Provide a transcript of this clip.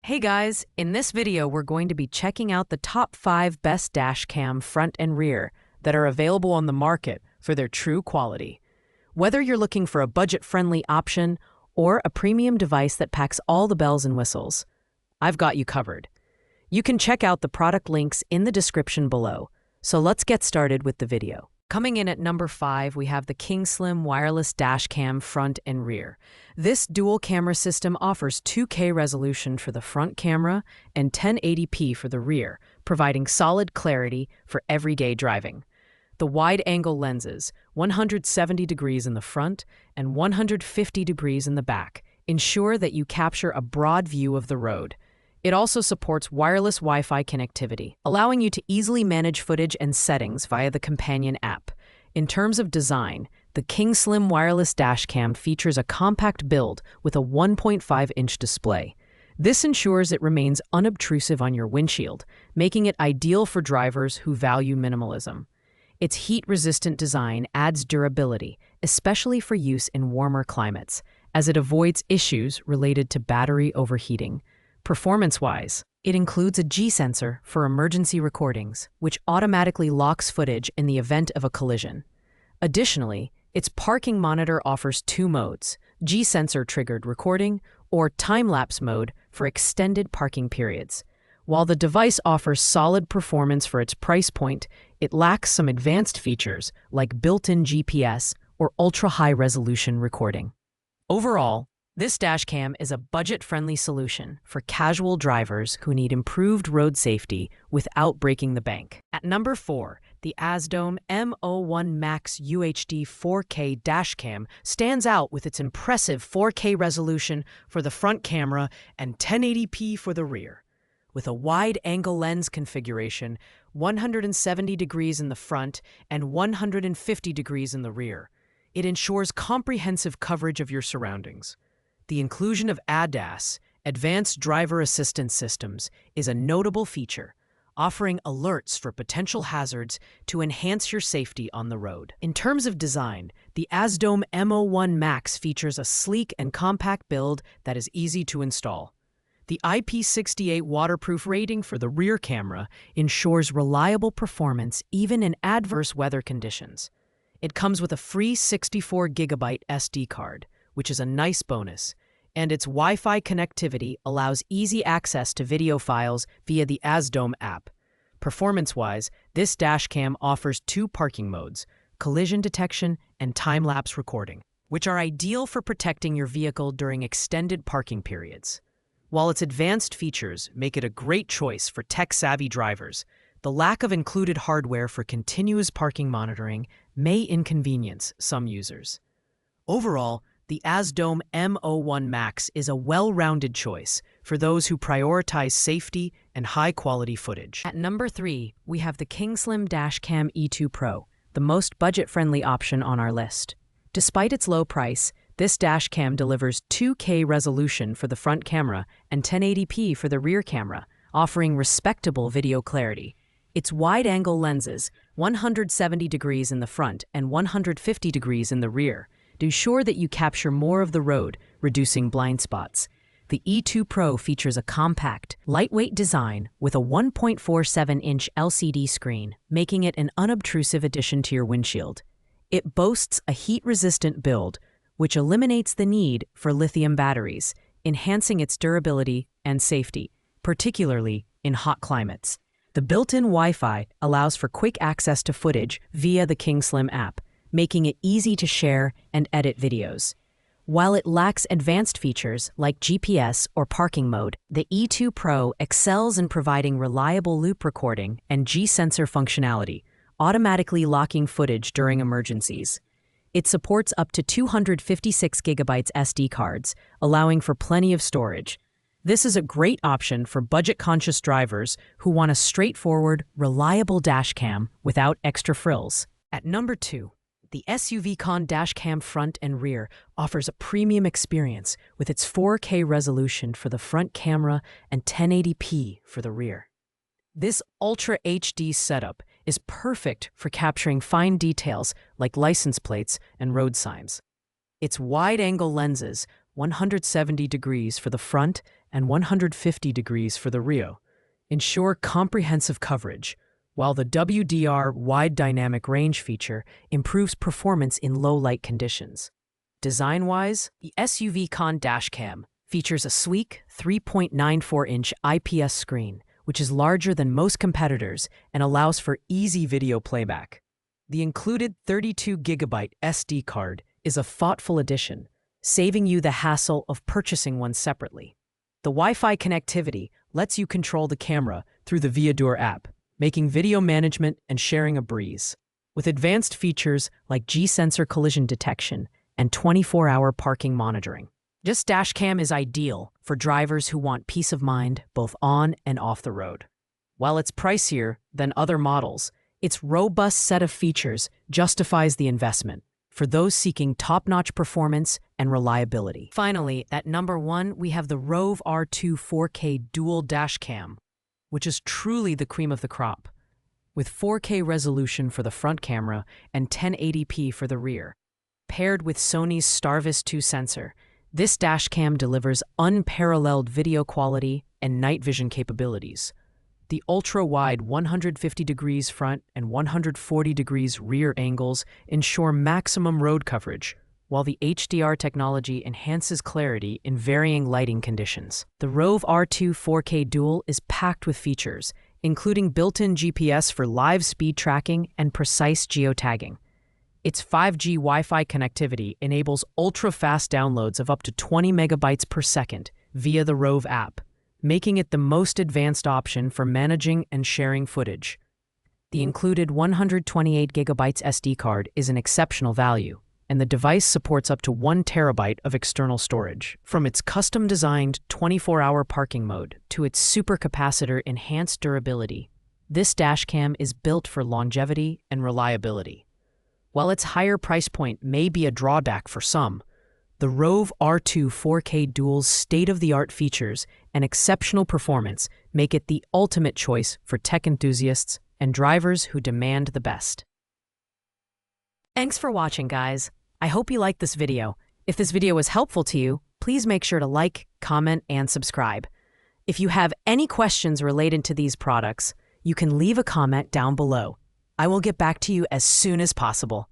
Hey guys, in this video we're going to be checking out the top 5 best dash cam front and rear that are available on the market for their true quality. Whether you're looking for a budget-friendly option or a premium device that packs all the bells and whistles, I've got you covered. You can check out the product links in the description below, so let's get started with the video. Coming in at number 5, we have the KingSlim Wireless Dash Cam Front and Rear. This dual camera system offers 2K resolution for the front camera and 1080p for the rear, providing solid clarity for everyday driving. The wide-angle lenses, 170 degrees in the front and 150 degrees in the back, ensure that you capture a broad view of the road. It also supports wireless Wi-Fi connectivity, allowing you to easily manage footage and settings via the companion app. In terms of design, the KingSlim Wireless Dash Cam features a compact build with a 1.5-inch display. This ensures it remains unobtrusive on your windshield, making it ideal for drivers who value minimalism. Its heat-resistant design adds durability, especially for use in warmer climates, as it avoids issues related to battery overheating. Performance-wise, it includes a G-sensor for emergency recordings, which automatically locks footage in the event of a collision. Additionally, its parking monitor offers 2 modes: G-sensor-triggered recording or time-lapse mode for extended parking periods. While the device offers solid performance for its price point, it lacks some advanced features like built-in GPS or ultra-high-resolution recording. Overall, this dashcam is a budget-friendly solution for casual drivers who need improved road safety without breaking the bank. At number 4, the ASDOM M01 Max UHD 4K dashcam stands out with its impressive 4K resolution for the front camera and 1080p for the rear. With a wide-angle lens configuration, 170 degrees in the front and 150 degrees in the rear, it ensures comprehensive coverage of your surroundings. The inclusion of ADAS, Advanced Driver Assistance Systems, is a notable feature, offering alerts for potential hazards to enhance your safety on the road. In terms of design, the ASDOM M01 Max features a sleek and compact build that is easy to install. The IP68 waterproof rating for the rear camera ensures reliable performance even in adverse weather conditions. It comes with a free 64GB SD card, which is a nice bonus, and its Wi-Fi connectivity allows easy access to video files via the ASDOM app. Performance-wise, this dashcam offers 2 parking modes: collision detection and time-lapse recording, which are ideal for protecting your vehicle during extended parking periods. While its advanced features make it a great choice for tech-savvy drivers, the lack of included hardware for continuous parking monitoring may inconvenience some users. Overall, the ASDOM M01 Max is a well-rounded choice for those who prioritize safety and high-quality footage. At number 3, we have the KingSlim Dash Cam E2 Pro, the most budget-friendly option on our list. Despite its low price, this dash cam delivers 2K resolution for the front camera and 1080p for the rear camera, offering respectable video clarity. Its wide-angle lenses, 170 degrees in the front and 150 degrees in the rear, ensure that you capture more of the road, reducing blind spots. The E2 Pro features a compact, lightweight design with a 1.47-inch LCD screen, making it an unobtrusive addition to your windshield. It boasts a heat-resistant build, which eliminates the need for lithium batteries, enhancing its durability and safety, particularly in hot climates. The built-in Wi-Fi allows for quick access to footage via the KingSlim app, making it easy to share and edit videos. While it lacks advanced features like GPS or parking mode, the E2 Pro excels in providing reliable loop recording and G-sensor functionality, automatically locking footage during emergencies. It supports up to 256GB SD cards, allowing for plenty of storage. This is a great option for budget-conscious drivers who want a straightforward, reliable dashcam without extra frills. At number 2, the SUVCon Dashcam Front and Rear offers a premium experience with its 4K resolution for the front camera and 1080p for the rear. This Ultra HD setup is perfect for capturing fine details like license plates and road signs. Its wide-angle lenses, 170 degrees for the front and 150 degrees for the rear, ensure comprehensive coverage, while the WDR Wide Dynamic Range feature improves performance in low-light conditions. Design-wise, the SUV Dash Cam features a sleek 3.94-inch IPS screen, which is larger than most competitors and allows for easy video playback. The included 32GB SD card is a thoughtful addition, saving you the hassle of purchasing one separately. The Wi-Fi connectivity lets you control the camera through the VIOFO app, making video management and sharing a breeze. With advanced features like G-sensor collision detection and 24-hour parking monitoring, this dash cam is ideal for drivers who want peace of mind both on and off the road. While it's pricier than other models, its robust set of features justifies the investment for those seeking top-notch performance and reliability. Finally, at number 1, we have the Rove R2 4K Dual Dash Cam, which is truly the cream of the crop. With 4K resolution for the front camera and 1080p for the rear, paired with Sony's Starvis 2 sensor, this dash cam delivers unparalleled video quality and night vision capabilities. The ultra-wide 150 degrees front and 140 degrees rear angles ensure maximum road coverage, while the HDR technology enhances clarity in varying lighting conditions. The Rove R2 4K Dual is packed with features, including built-in GPS for live speed tracking and precise geotagging. Its 5G Wi-Fi connectivity enables ultra-fast downloads of up to 20 megabytes per second via the Rove app, making it the most advanced option for managing and sharing footage. The included 128 gigabytes SD card is an exceptional value, and the device supports up to 1 terabyte of external storage. From its custom-designed 24-hour parking mode to its supercapacitor enhanced durability, this dashcam is built for longevity and reliability. While its higher price point may be a drawback for some, the Rove R2 4K Dual's state-of-the-art features and exceptional performance make it the ultimate choice for tech enthusiasts and drivers who demand the best. Thanks for watching, guys. I hope you liked this video. If this video was helpful to you, please make sure to like, comment, and subscribe. If you have any questions related to these products, you can leave a comment down below. I will get back to you as soon as possible.